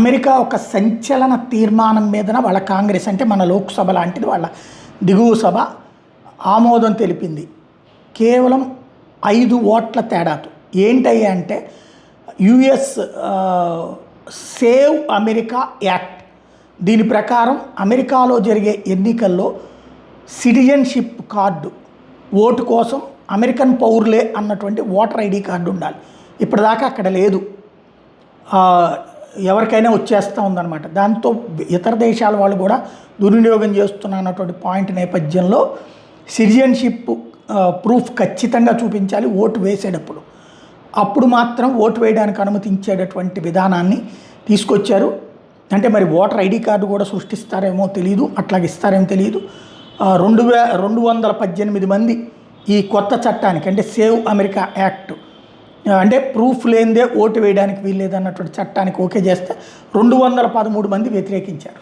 America ఒక సంచలన తీర్మానం మీదన వాళ్ళ కాంగ్రెస్ అంటే మన లోక్సభ లాంటిది వాళ్ళ దిగువ సభ ఆమోదం తెలిపింది. కేవలం 5 ఓట్ల తేడాతో. ఏంటయ్యా అంటే యుఎస్ సేవ్ అమెరికా యాక్ట్. దీని ప్రకారం అమెరికాలో జరిగే ఎన్నికల్లో సిటిజన్షిప్ కార్డు, ఓటు కోసం అమెరికన్ పౌరులే అన్నటువంటి ఓటర్ ఐడి కార్డు ఉండాలి. ఇప్పటిదాకా అక్కడ లేదు, ఎవరికైనా వచ్చేస్తూ ఉందన్నమాట. దాంతో ఇతర దేశాల వాళ్ళు కూడా దుర్వినియోగం చేస్తున్నటువంటి పాయింట్ నేపథ్యంలో సిటిజన్షిప్ ప్రూఫ్ ఖచ్చితంగా చూపించాలి ఓటు వేసేటప్పుడు. అప్పుడు మాత్రం ఓటు వేయడానికి అనుమతించేటటువంటి విధానాన్ని తీసుకొచ్చారు. అంటే మరి ఓటర్ ఐడి కార్డు కూడా సృష్టిస్తారేమో తెలియదు, అట్లాగే ఇస్తారేమో తెలియదు. 218 మంది ఈ కొత్త చట్టానికి అంటే సేవ్ అమెరికా యాక్ట్ అంటే ప్రూఫ్ లేనిదే ఓటు వేయడానికి వీల్లేదన్నటువంటి చట్టానికి ఓకే చేస్తే 213 మంది వ్యతిరేకించారు.